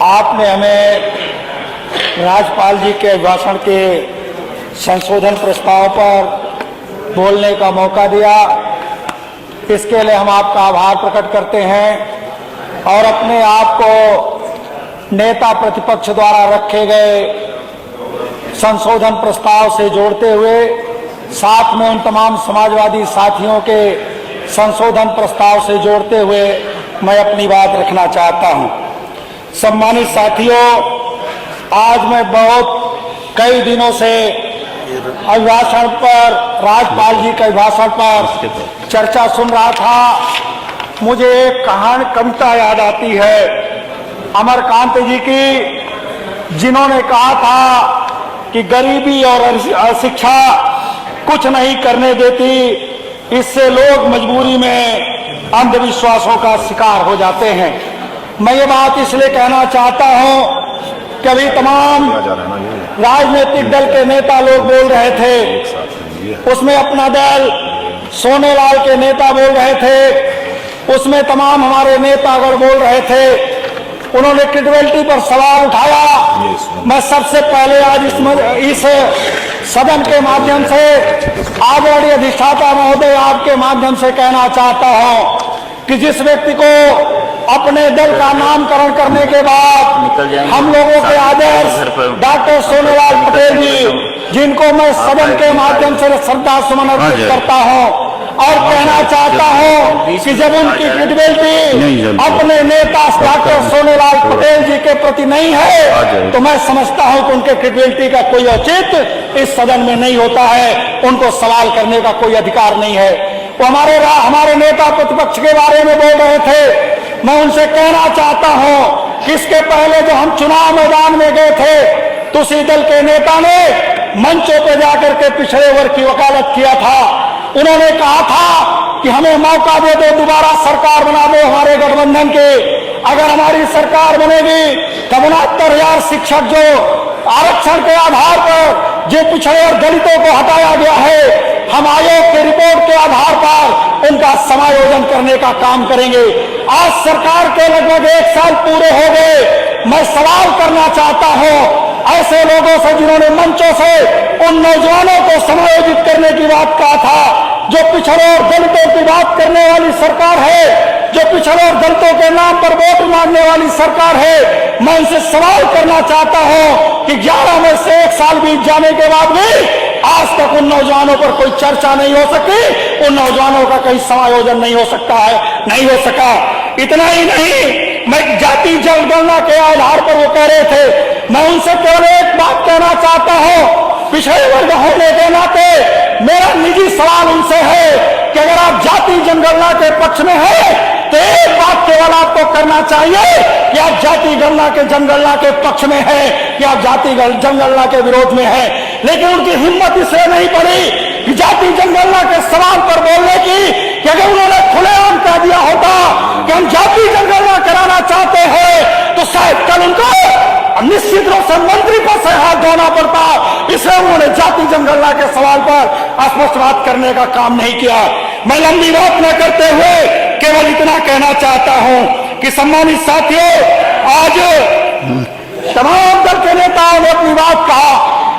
आपने हमें राज्यपाल जी के भाषण के संशोधन प्रस्ताव पर बोलने का मौका दिया। इसके लिए हम आपका आभार प्रकट करते हैं और अपने आप को नेता प्रतिपक्ष द्वारा रखे गए संशोधन प्रस्ताव से जोड़ते हुए साथ में उन तमाम समाजवादी साथियों के संशोधन प्रस्ताव से जोड़ते हुए मैं अपनी बात रखना चाहता हूं। सम्मानित साथियों, आज मैं कई दिनों से अभिभाषण पर, राज्यपाल जी के अभिभाषण पर चर्चा सुन रहा था। मुझे एक कविता याद आती है अमरकांत जी की, जिन्होंने कहा था कि गरीबी और अशिक्षा कुछ नहीं करने देती, इससे लोग मजबूरी में अंधविश्वासों का शिकार हो जाते हैं। मैं ये बात इसलिए कहना चाहता हूं कि अभी तमाम राजनीतिक दल के नेता लोग बोल रहे थे, उसमें अपना दल सोनेलाल के नेता बोल रहे थे, उसमें तमाम हमारे नेतागण बोल रहे थे। उन्होंने क्रेडिबिलिटी पर सवाल उठाया। मैं सबसे पहले आज इस सदन के माध्यम से आदरणीय अधिष्ठाता महोदय आपके माध्यम से कहना चाहता हूं कि जिस व्यक्ति को अपने दल का नामकरण करने के बाद हम लोगों के आदर्श डॉक्टर सोनेलाल पटेल जी, जिनको मैं सदन के माध्यम से श्रद्धा सुमन अर्पित करता हूं और कहना चाहता हूं कि जब उनकी क्रेडिबिलिटी अपने नेता डॉक्टर सोनेलाल पटेल जी के प्रति नहीं है तो मैं समझता हूं कि उनके क्रेडिबिलिटी का कोई औचित्य इस सदन में नहीं होता है, उनको सवाल करने का कोई अधिकार नहीं है। वो हमारे नेता प्रतिपक्ष के बारे में बोल रहे थे। मैं उनसे कहना चाहता हूं कि इसके पहले जो हम चुनाव मैदान में गए थे तो उसी दल के नेता ने मंचों पर जाकर के पिछड़े वर्ग की वकालत किया था। उन्होंने कहा था कि हमें मौका दे दो, दोबारा सरकार बना दो हमारे गठबंधन के। अगर हमारी सरकार बनेगी तो 69,000 शिक्षक जो आरक्षण के आधार पर जो पिछड़े और दलितों को हटाया गया है, हम आयोग के रिपोर्ट के आधार पर उनका समायोजन करने का काम करेंगे। आज सरकार के लगभग 1 साल पूरे हो गए। मैं सवाल करना चाहता हूं ऐसे लोगों से जिन्होंने मंचों से उन नौजवानों को समायोजित करने की बात कहा था, जो पिछड़े और दलितों की बात करने वाली सरकार है, जो पिछड़े और दलितों के नाम पर वोट मांगने वाली सरकार है। मैं उनसे सवाल करना चाहता हूं कि 11 में से 1 साल बीत जाने के बाद भी आज तक उन नौजवानों पर कोई चर्चा नहीं हो सकी, उन नौजवानों का कहीं समायोजन नहीं हो सकता है, नहीं हो सका। इतना ही नहीं, मैं जाति जनगणना के आधार पर वो कह रहे थे। मैं उनसे केवल एक बात कहना चाहता हूं, पिछड़े वर्ग होने के नाते मेरा निजी सवाल उनसे है कि अगर आप जाति जनगणना के पक्ष में हैं तो एक बात केवल आपको करना चाहिए कि आप जाति जनगणना के पक्ष में है या आप जाति जनगणना के विरोध में है। लेकिन उनकी हिम्मत इसलिए नहीं पड़ी कि जाति जनगणना के सवाल पर बोलने की, कि अगर उन्होंने खुलेआम कह दिया होता कि हम जाति जनगणना कराना चाहते हैं तो शायद कल उनको निश्चित रूप से मंत्री पर से हाथ धोना पड़ता। इसलिए उन्होंने जाति जनगणना के सवाल पर स्पष्ट बात करने का काम नहीं किया। मैं लंबी बात न करते हुए केवल इतना कहना चाहता हूं कि सम्मानित साथियों, आज तमाम दल के नेताओं ने अपनी बात कहा।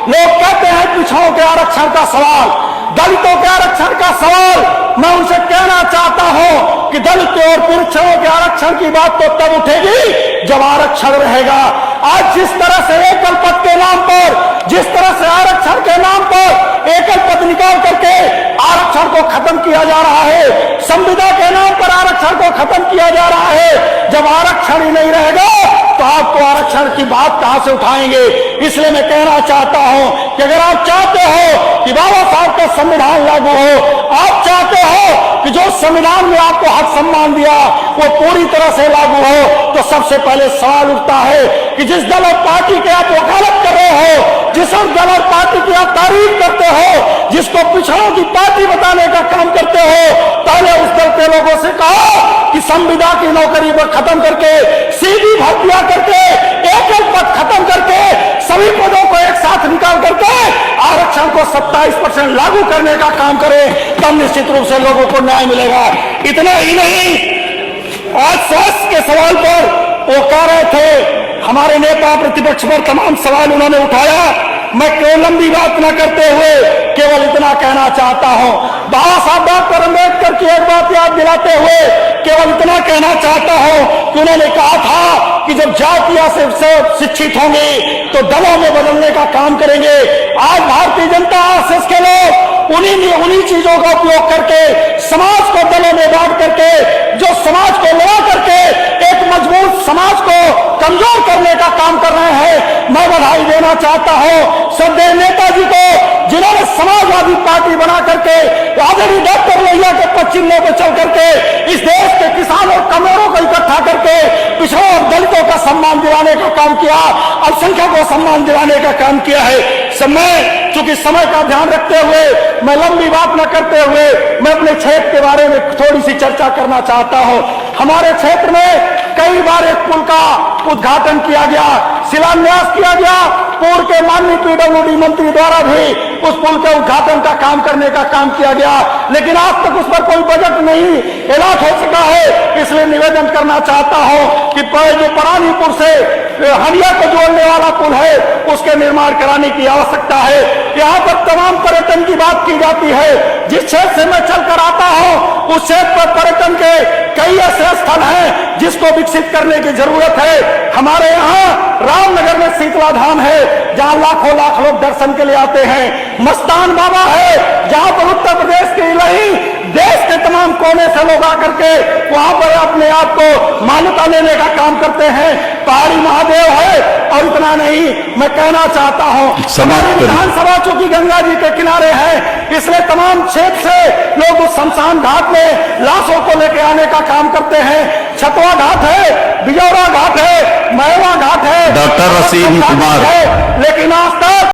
लोग कहते हैं पिछड़ों के आरक्षण का सवाल, दलितों के आरक्षण का सवाल। मैं उनसे कहना चाहता हूं कि दलित और पिछड़ों के आरक्षण की बात तो तब उठेगी जब आरक्षण रहेगा। आज जिस तरह से एकल पद के नाम पर, जिस तरह से आरक्षण के नाम पर एकल पद निकाल करके आरक्षण को खत्म किया जा रहा है, संविदा के नाम पर आरक्षण को खत्म किया जा रहा है, जब आरक्षण ही नहीं रहेगा तो आपको आरक्षण की बात कहां से उठाएंगे। इसलिए मैं कहना चाहता हूं कि अगर आप चाहते हो कि बाबा साहब का संविधान लागू हो, आप चाहते हो कि जो संविधान में आपको हक सम्मान दिया वो पूरी तरह से लागू हो, तो सबसे पहले सवाल उठता है कि जिस दल और पार्टी के आप वकालत कर रहे हो, जिस दल और पार्टी की आप तारीफ करते हो, जिसको पिछड़ों की पार्टी बताने का काम करते हो, पहले उस दल के लोगों से कहो कि संविदा की नौकरी पर खत्म करके, सीधी भर्तियां करके, एकल पद खत्म करके, सभी पदों को एक साथ निकाल करके आरक्षण को 27% लागू करने का काम करें, तब निश्चित रूप से लोगों को न्याय मिलेगा। इतना ही नहीं, आज स्वास्थ्य के सवाल पर वो कह रहे थे हमारे नेता प्रतिपक्ष पर तमाम सवाल उन्होंने उठाया। मैं कोई लंबी बात न करते हुए केवल इतना कहना चाहता हूं, बाबा साहब डॉक्टर अम्बेडकर की एक बात याद दिलाते हुए केवल इतना कहना चाहता हूं कि उन्होंने कहा था कि जब जातियां से शिक्षित होंगे तो दलों में बदलने का काम करेंगे। आज भारतीय जनता आरएसएस के लोग उन्हीं चीजों का उपयोग करके समाज को दलों में बांट करके, जो समाज को लड़ा करके एक मजबूत समाज को कमजोर करने का काम कर रहे हैं। मैं बधाई देना चाहता हूं श्रद्धेय नेताजी को, जिन्होंने समाजवादी पार्टी बना करके आदरणीय डॉक्टर लोहिया के पश्चिमों पर चल करके इस देश के किसानों और कमजोरों को इकट्ठा करके पिछड़ों और दलितों का सम्मान दिलाने का काम किया, अल्पसंख्यकों को सम्मान दिलाने का काम किया है। समय, चूंकि समय का ध्यान रखते हुए मैं लंबी बात न करते हुए मैं अपने क्षेत्र के बारे में थोड़ी सी चर्चा करना चाहता हूं। हमारे क्षेत्र में कई बार एक पुल का उद्घाटन किया गया, शिलान्यास किया गया। पूर्व के माननीय पीडब्ल्यूडी मंत्री द्वारा भी उस पुल के उद्घाटन का काम करने का काम किया गया, लेकिन आज तक उस पर कोई बजट नहीं अलॉट हो सका है। इसलिए निवेदन करना चाहता हूं कि जो परानीपुर से हंडिया को जोड़ने वाला पुल है उसके निर्माण कराने की आवश्यकता है। यहाँ पर तमाम पर्यटन की बात की जाती है। जिस क्षेत्र से मैं चलकर आता हूँ उस क्षेत्र पर पर्यटन के कई ऐसे स्थल हैं जिसको विकसित करने की जरूरत है। हमारे यहाँ रामनगर में शीतला धाम है जहाँ लाखों लाख लोग दर्शन के लिए आते हैं। मस्तान बाबा है जहाँ पर उत्तर प्रदेश के नहीं देश के तमाम कोने से लोग आकर के वहां पर अपने आप को मान्यता लेने का काम करते हैं। पहाड़ी महादेव है और इतना नहीं, मैं कहना चाहता हूं हमारी विधानसभा चूंकि गंगा जी के किनारे है इसलिए तमाम क्षेत्र से लोग उस शमशान घाट में लाशों को लेकर आने का काम करते हैं। छतवा घाट है, बिजौरा घाट है, महवा घाट है, डॉक्टर रसीद कुमार है।